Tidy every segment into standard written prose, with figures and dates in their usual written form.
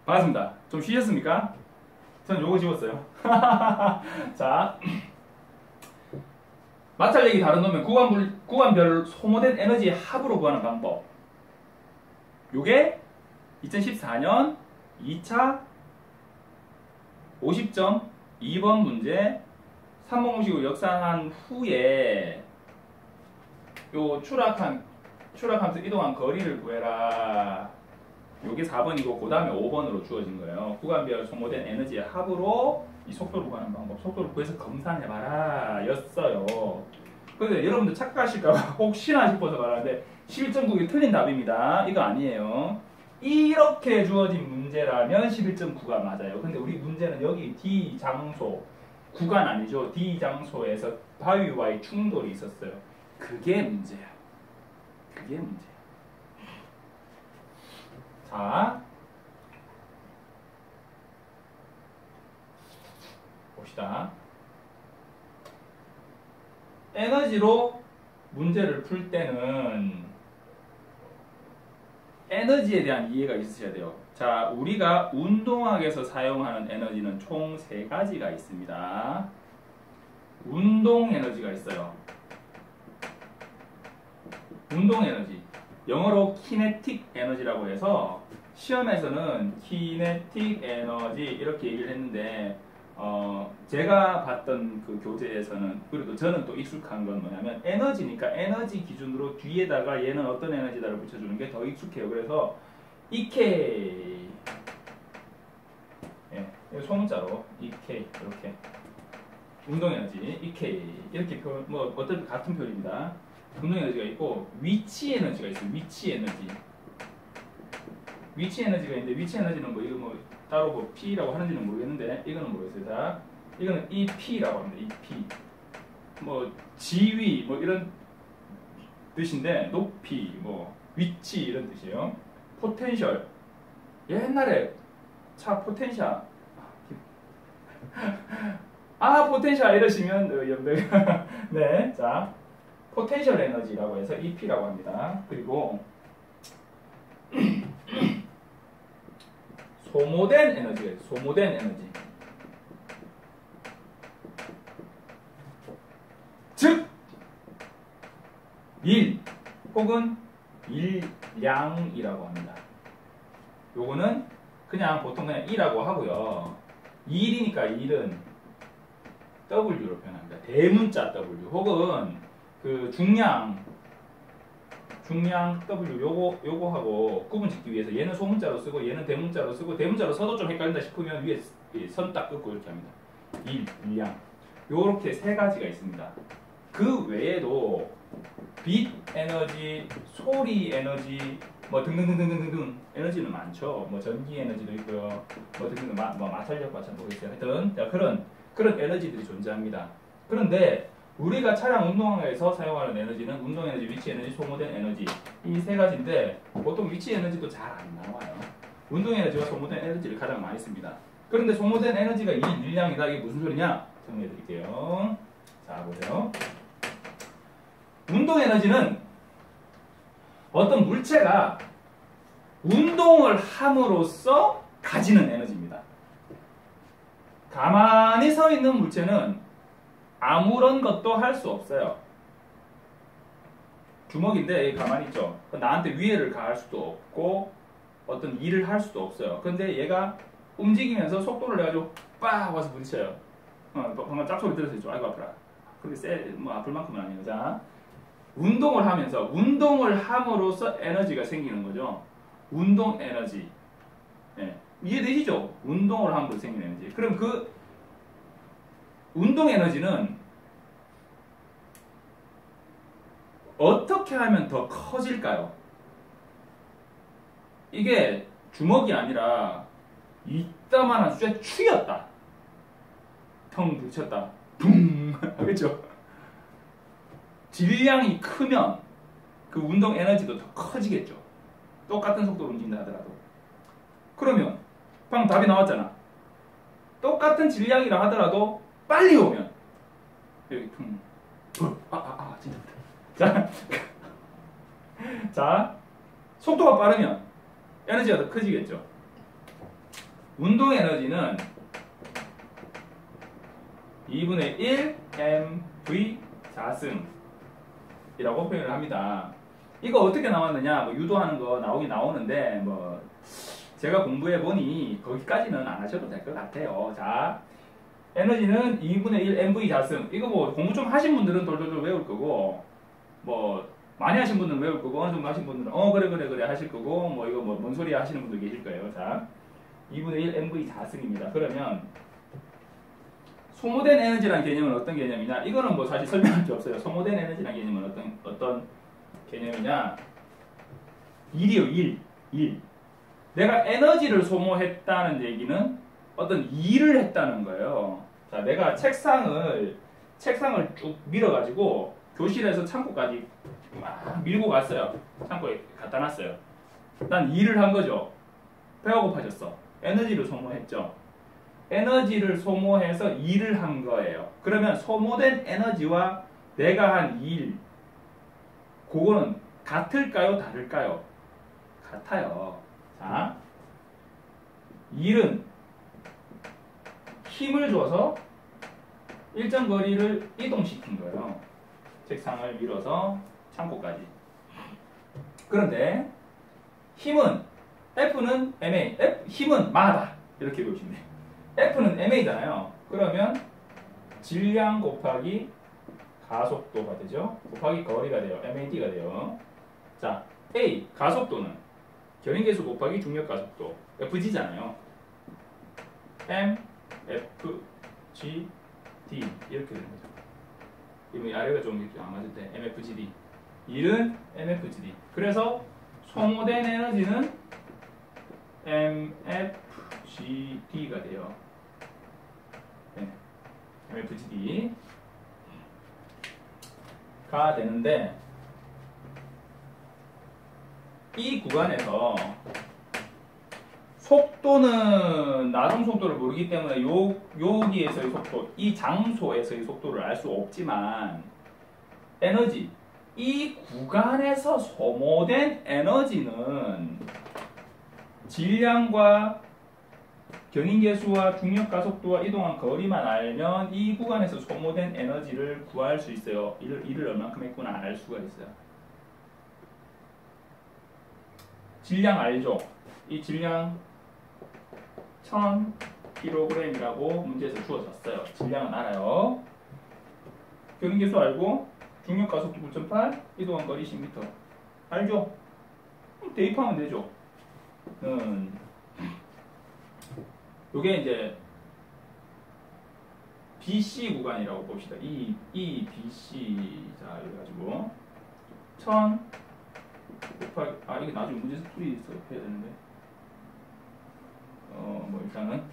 반갑습니다. 좀 쉬셨습니까? 전 요거 집었어요. 자, 마찰력이 다른 놈의 구간별 소모된 에너지의 합으로 구하는 방법. 요게 2014년 2차 50점 2번 문제 3번 공식으로 역산한 후에 요 추락하면서 이동한 거리를 구해라. 요게 4번이고 그 다음에 5번으로 주어진 거예요. 구간별 소모된 에너지의 합으로 이 속도를 구하는 방법, 속도를 구해서 검산해봐라 였어요. 근데 여러분들 착각하실까봐 혹시나 싶어서 말하는데 11.9가 틀린 답입니다. 이거 아니에요. 이렇게 주어진 문제라면 11.9가 맞아요. 근데 우리 문제는 여기 D 장소, 구간 아니죠. D 장소에서 바위와의 충돌이 있었어요. 그게 문제야. 그게 문제야. 자, 봅시다. 에너지로 문제를 풀 때는 에너지에 대한 이해가 있으셔야 돼요. 자, 우리가 운동학에서 사용하는 에너지는 총 3가지가 있습니다. 운동 에너지가 있어요. 운동 에너지. 영어로 키네틱 에너지라고 해서 시험에서는 키네틱 에너지 이렇게 얘기를 했는데 제가 봤던 그 교재에서는 그래도 저는 또 익숙한 건 뭐냐면 에너지니까 에너지 기준으로 뒤에다가 얘는 어떤 에너지다를 붙여주는 게 더 익숙해요. 그래서 EK 소문자로 EK 이렇게 운동 에너지 EK 이렇게 표현 뭐 어떤 같은 표현입니다. 운동 에너지가 있고 위치 에너지가 있어요. 위치 에너지. 위치 에너지가 있는데 위치 에너지는 뭐 이거 뭐 따로 뭐 P라고 하는지는 모르겠는데 이거는 모르겠어요. 자, 이거는 EP라고 합니다. EP. 뭐 지위 뭐 이런 뜻인데 높이 뭐 위치 이런 뜻이에요. 포텐셜. 옛날에 차 포텐셜 포텐셜 이러시면 여러분들 네, 자. 포텐셜 에너지라고 해서 EP라고 합니다. 그리고 소모된 에너지가 있어요. 소모된 에너지. 즉, 일 혹은 일량이라고 합니다. 요거는 그냥 보통 그냥 E라고 하고요. 일이니까 일은 W로 표현합니다. 대문자 W 혹은 그 중량 W 요거하고 구분짓기 위해서 얘는 소문자로 쓰고 얘는 대문자로 쓰고 대문자로 써도 좀 헷갈린다 싶으면 위에 선 딱 긋고 이렇게 합니다. 일량 요렇게 3가지가 있습니다. 그 외에도 빛 에너지, 소리 에너지 뭐 등등등등등등 에너지는 많죠. 뭐 전기 에너지도 있고요. 뭐 등등 뭐 마찰력 모르겠어요. 하여튼 자, 그런 에너지들이 존재합니다. 그런데 우리가 차량 운동에서 사용하는 에너지는 운동 에너지, 위치 에너지, 소모된 에너지 이 3가지인데 보통 위치 에너지도 잘 안 나와요. 운동 에너지와 소모된 에너지를 가장 많이 씁니다. 그런데 소모된 에너지가 일량이다. 이게 무슨 소리냐? 정리해 드릴게요. 자, 보세요. 운동 에너지는 어떤 물체가 운동을 함으로써 가지는 에너지입니다. 가만히 서 있는 물체는 아무런 것도 할 수 없어요. 주먹인데 가만히 있죠. 나한테 위해를 가할 수도 없고 어떤 일을 할 수도 없어요. 근데 얘가 움직이면서 속도를 내가지고 빡 와서 부딪혀요. 방금 짝소리 들었죠. 아이고 아프라. 근데 뭐 아플 만큼은 아니에요. 자, 운동을 하면서 운동을 함으로써 에너지가 생기는 거죠. 운동 에너지. 네. 이해되시죠? 운동을 함으로써 생기는 에너지. 그럼 그 운동 에너지는 어떻게 하면 더 커질까요? 이게 주먹이 아니라 이따만한 쇠추였다. 텅 부딪혔다. 붕! 하겠죠? 질량이 크면 그 운동 에너지도 더 커지겠죠. 똑같은 속도로 움직인다 하더라도. 그러면 방금 답이 나왔잖아. 똑같은 질량이라 하더라도 빨리 오면 여기 진짜 자 속도가 빠르면 에너지가 더 커지겠죠. 운동 에너지는 2분의 1 mv 자승이라고 표현을 합니다. 이거 어떻게 나왔느냐? 뭐 유도하는 거 나오는데 뭐 제가 공부해 보니 거기까지는 안 하셔도 될 것 같아요. 자, 에너지는 2분의 1 mv 자승. 이거 뭐 공부 좀 하신 분들은 돌돌돌 외울 거고, 뭐 많이 하신 분들은 외울 거고, 어느 정도 하신 분들은 그래 하실 거고, 뭐 이거 뭐 뭔 소리야 하시는 분도 계실 거예요. 자, 2분의 1 mv 자승입니다. 그러면 소모된 에너지라는 개념은 어떤 개념이냐? 이거는 뭐 사실 설명할 게 없어요. 소모된 에너지라는 개념은 어떤 개념이냐? 일이요, 일. 내가 에너지를 소모했다는 얘기는 어떤 일을 했다는 거예요. 자, 내가 책상을 쭉 밀어가지고 교실에서 창고까지 막 밀고 갔어요. 창고에 갖다 놨어요. 난 일을 한 거죠. 배가 고파졌어. 에너지를 소모했죠. 에너지를 소모해서 일을 한 거예요. 그러면 소모된 에너지와 내가 한 일, 그거는 같을까요? 다를까요? 같아요. 자, 일은 힘을 줘서 일정 거리를 이동시킨 거예요. 책상을 밀어서 창고까지. 그런데 힘은 F는 ma, 힘은 마다 이렇게 보시면 돼요. F는 ma잖아요. 그러면 질량 곱하기 가속도가 되죠. 곱하기 거리가 돼요. mad가 돼요. 자, A 가속도는 견인계수 곱하기 중력 가속도 FG잖아요. M, F, G, D 이렇게 되는 거죠. 이거 아래가 좀 이렇게 안 맞을 때 MFGD. 일은 MFGD. 그래서 소모된 에너지는 MFGD가 돼요. 네. MFGD가 되는데 이 구간에서 속도는 나중 속도를 모르기 때문에 여기에서의 속도, 이 장소에서의 속도를 알 수 없지만 에너지, 이 구간에서 소모된 에너지는 질량과 견인계수와 중력가속도와 이동한 거리만 알면 이 구간에서 소모된 에너지를 구할 수 있어요. 일을 얼만큼 했구나 알 수가 있어요. 질량 알죠? 이 질량 1000kg이라고 문제에서 주어졌어요. 질량은 알아요. 견인계수 알고 중력가속도 9.8, 이동한 거리 10m. 알죠? 대입하면 되죠. 요게 이제 BC 구간이라고 봅시다. 이 BC. 자, 이래가지고 1000 곱하기, 이게 나중에 문제에서 풀이해서 해야 되는데. 뭐 일단은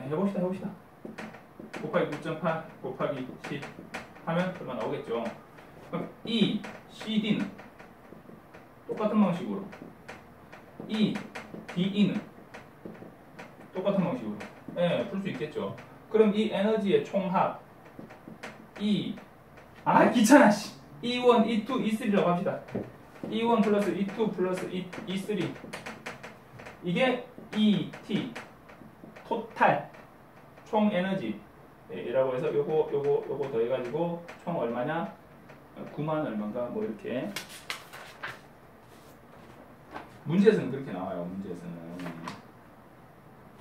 해봅시다. 곱하기 9.8 곱하기 10 하면 얼마 나오겠죠. 그럼 이 CD는 똑같은 방식으로, 이 DE는 똑같은 방식으로 풀 수 있겠죠. 그럼 이 에너지의 총합 귀찮아 E1, E2, E3라고 합시다. E1 플러스 E2 플러스 E3 이게 ET 토탈 총 에너지라고 해서 요거 더해가지고 총 얼마냐? 9만 얼마인가 뭐 이렇게 문제에서는 그렇게 나와요. 문제에서는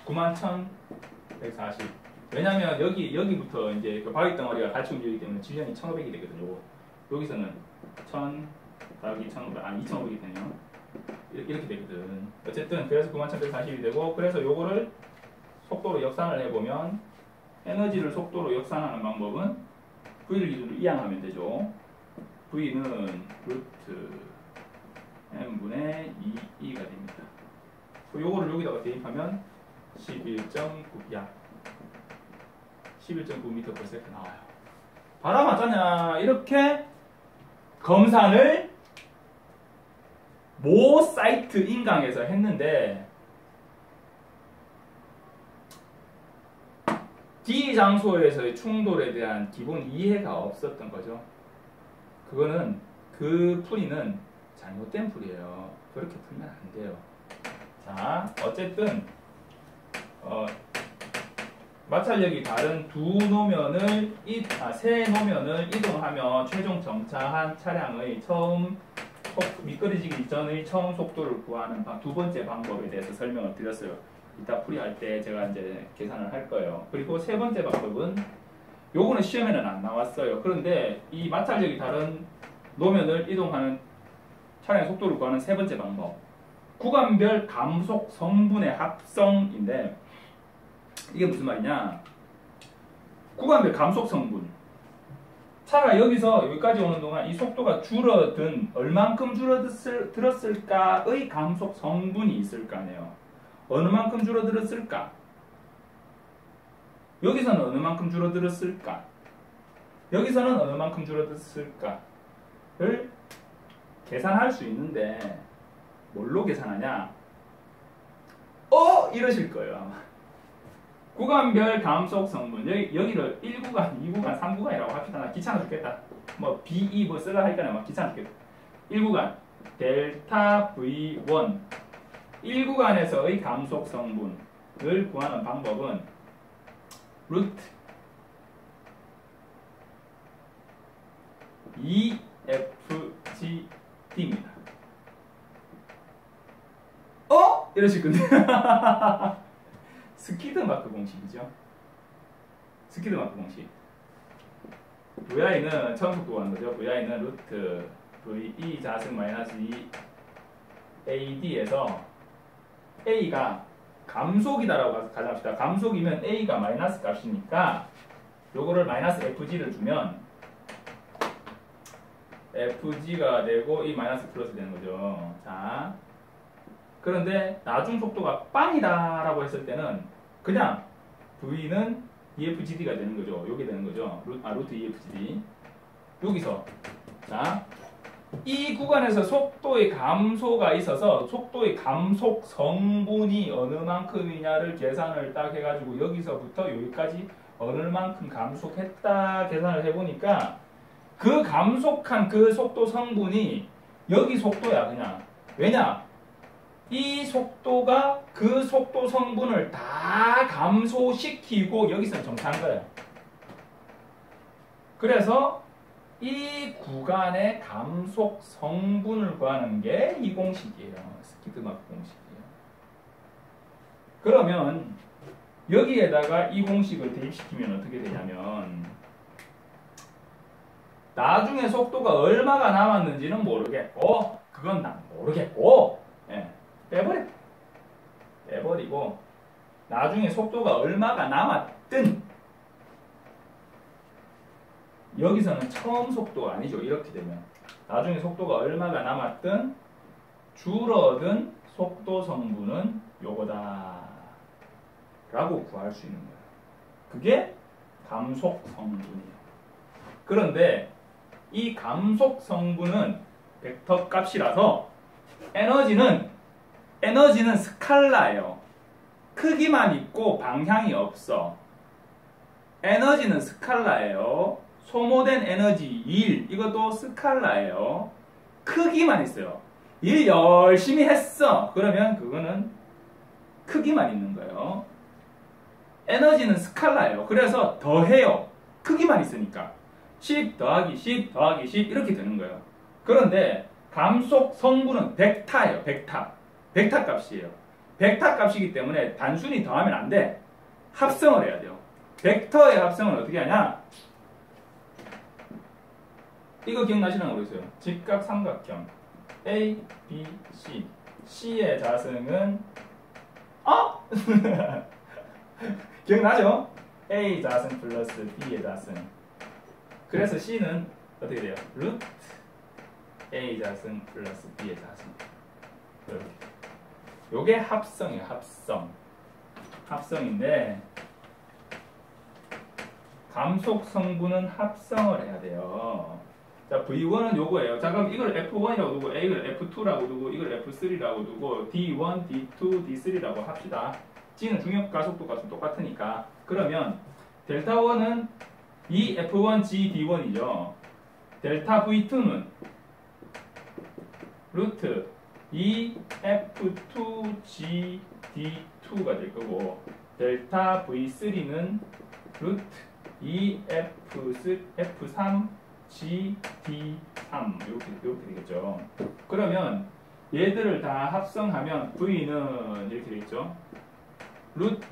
91,140. 왜냐면 여기부터 이제 그 바위 덩어리가 같이 움직이기 때문에 질량이 1,500이 되거든요. 여기서는 1000 더하기 1,500, 2,500이 되네요. 이렇게 되거든. 어쨌든 그래서 91,140이 되고, 그래서 요거를 속도로 역산을 해보면 에너지를 속도로 역산하는 방법은 V를 기준으로 이항하면 되죠. V는 루트 M분의 2E가 됩니다. 요거를 여기다가 대입하면 11.9m 나와요. 봐라 맞잖냐. 이렇게 검산을 모 사이트 인강에서 했는데 D 장소에서의 충돌에 대한 기본 이해가 없었던 거죠. 그거는 그 풀이는 잘못된 풀이에요. 그렇게 풀면 안 돼요. 자, 어쨌든 마찰력이 다른 세 노면을 이동하며 최종 정차한 차량의 처음 미끄러지기 전의 처음 속도를 구하는 두 번째 방법에 대해서 설명을 드렸어요. 이따 풀이할 때 제가 이제 계산을 할 거예요. 그리고 세 번째 방법은 요거는 시험에는 안 나왔어요. 그런데 이 마찰력이 다른 노면을 이동하는 차량의 속도를 구하는 세 번째 방법. 구간별 감속 성분의 합성인데 이게 무슨 말이냐? 구간별 감속 성분. 차가 여기서 여기까지 오는 동안 이 속도가 줄어든 얼만큼 줄어들었을까의 감속 성분이 있을 거 아니에요. 어느 만큼 줄어들었을까? 여기서는 어느 만큼 줄어들었을까? 여기서는 어느 만큼 줄어들었을까를 계산할 수 있는데 뭘로 계산하냐? 이러실 거예요 아마. 구간별 감속 성분 여기를 1구간, 2구간, 3구간이라고 합시다. 나 귀찮아 죽겠다. 뭐 BE 뭐 쓰라 하니까 막 귀찮아 죽겠다. 1구간 델타 V1 1구간에서의 감속 성분을 구하는 방법은 루트 EFGD입니다. 이러실 건데 스키드마크 공식이죠. 스키드마크 공식. VI는 처음 속도 구하는 거죠. VI는 루트 VE 자승 마이너스 2AD에서 A가 감속이다라고 가정합시다. 감속이면 A가 마이너스 값이니까 요거를 마이너스 FG를 주면 FG가 되고 이 마이너스 플러스 되는 거죠. 자, 그런데 나중 속도가 빵이다라고 했을 때는 그냥 V는 EFGD가 되는 거죠. 요게 되는 거죠. 루트 EFGD. 여기서 자, 이 구간에서 속도의 감소가 있어서 속도의 감속 성분이 어느 만큼이냐를 계산을 딱 해가지고 여기서부터 여기까지 어느 만큼 감속했다 계산을 해보니까 그 감속한 그 속도 성분이 여기 속도야 그냥. 왜냐? 이 속도가 그 속도 성분을 다 감소시키고 여기서 정차한 거예요. 그래서 이 구간의 감속 성분을 구하는 게 이 공식이에요. 스키드마크 공식이에요. 그러면 여기에다가 이 공식을 대입시키면 어떻게 되냐면 나중에 속도가 얼마가 남았는지는 모르겠고 그건 난 모르겠고 빼버리고 나중에 속도가 얼마가 남았든 여기서는 처음 속도가 아니죠. 이렇게 되면 나중에 속도가 얼마가 남았든 줄어든 속도 성분은 요거다 라고 구할 수 있는 거예요. 그게 감속 성분이에요. 그런데 이 감속 성분은 벡터 값이라서 에너지는 스칼라예요. 크기만 있고 방향이 없어. 에너지는 스칼라예요. 소모된 에너지 1 이것도 스칼라예요. 크기만 있어요. 일 열심히 했어. 그러면 그거는 크기만 있는 거예요. 에너지는 스칼라예요. 그래서 더해요. 크기만 있으니까 10 더하기 10 더하기 10 이렇게 되는 거예요. 그런데 감속 성분은 벡터예요. 벡터 값이에요. 벡터 값이기 때문에 단순히 더하면 안 돼. 합성을 해야 돼요. 벡터의 합성은 어떻게 하냐? 이거 기억나시나 모르겠어요. 직각 삼각형 A, B, C. C의 자승은 기억나죠? A 자승 플러스 B의 자승. 그래서 C는 어떻게 돼요? 루트 A 자승 플러스 B의 자승. 이렇게. 요게 합성이에요. 합성인데 감속 성분은 합성을 해야 돼요. 자, V1은 요거예요. 자, 그럼 이걸 F1이라고 두고 A를 F2라고 두고 이걸 F3라고 두고 D1, D2, D3라고 합시다. G는 중력 가속도 값은 똑같으니까. 그러면 델타 1은 이 F1, G, D1이죠. 델타 V2는 루트 이 F2, G, D2가 될 거고 델타 V3는 루트 2F3 GD3 이렇게 되겠죠. 그러면 얘들을 다 합성하면 V는 이렇게 되겠죠. 루트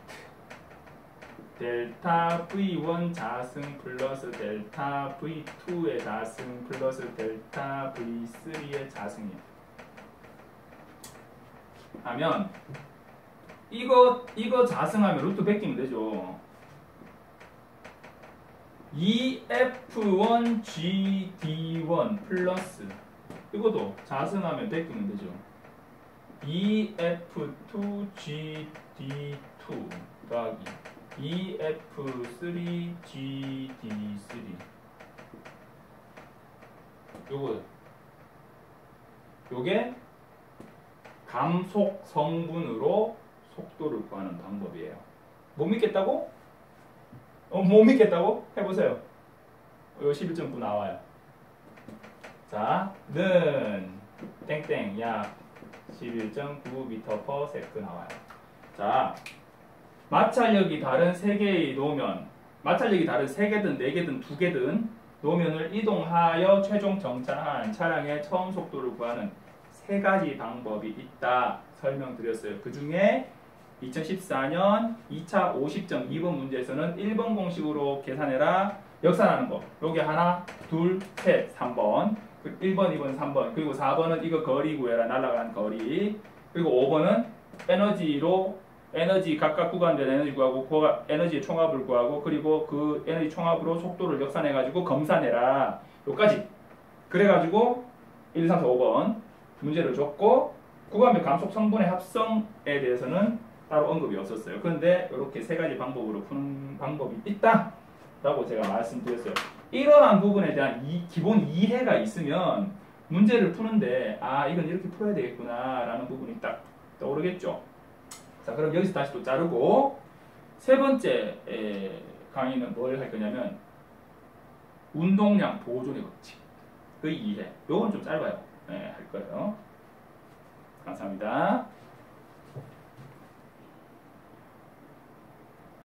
델타 V1 자승 플러스 델타 V2의 자승 플러스 델타 V3의 자승이에요. 하면 이거 자승하면 루트 베끼면 되죠. 2F1GD1 플러스 이것도 자승하면 베끼면 되죠. 2F2GD2 더하기 2F3GD3 요게 감속 성분으로 속도를 구하는 방법이에요. 못 믿겠다고? 못 믿겠다고? 해보세요. 요 11.9 나와요. 자, 는 땡땡 약 11.9m/s 나와요. 자, 마찰력이 다른 3개의 노면, 마찰력이 다른 3개든 4개든 2개든 노면을 이동하여 최종 정차한 차량의 처음 속도를 구하는 3가지 방법이 있다 설명드렸어요. 그 중에 2014년 2차 50.2번 문제에서는 1번 공식으로 계산해라 역산하는 거. 요게 하나, 둘, 셋, 3번. 1번, 2번, 3번. 그리고 4번은 이거 거리 구해라. 날아간 거리. 그리고 5번은 에너지 각각 구간별 에너지 구하고 에너지 총합을 구하고 그리고 그 에너지 총합으로 속도를 역산해가지고 검산해라. 요까지. 그래가지고 1, 2, 3, 4, 5번 문제를 줬고 구간별 감속 성분의 합성에 대해서는 따로 언급이 없었어요. 그런데 이렇게 3가지 방법으로 푸는 방법이 있다 라고 제가 말씀드렸어요. 이러한 부분에 대한 기본 이해가 있으면 문제를 푸는데 아 이건 이렇게 풀어야 되겠구나 라는 부분이 딱 떠오르겠죠. 자, 그럼 여기서 다시 또 자르고 3번째 강의는 뭘 할 거냐면 운동량 보존의 법칙 그 이해. 요건 좀 짧아요. 할 거예요. 감사합니다.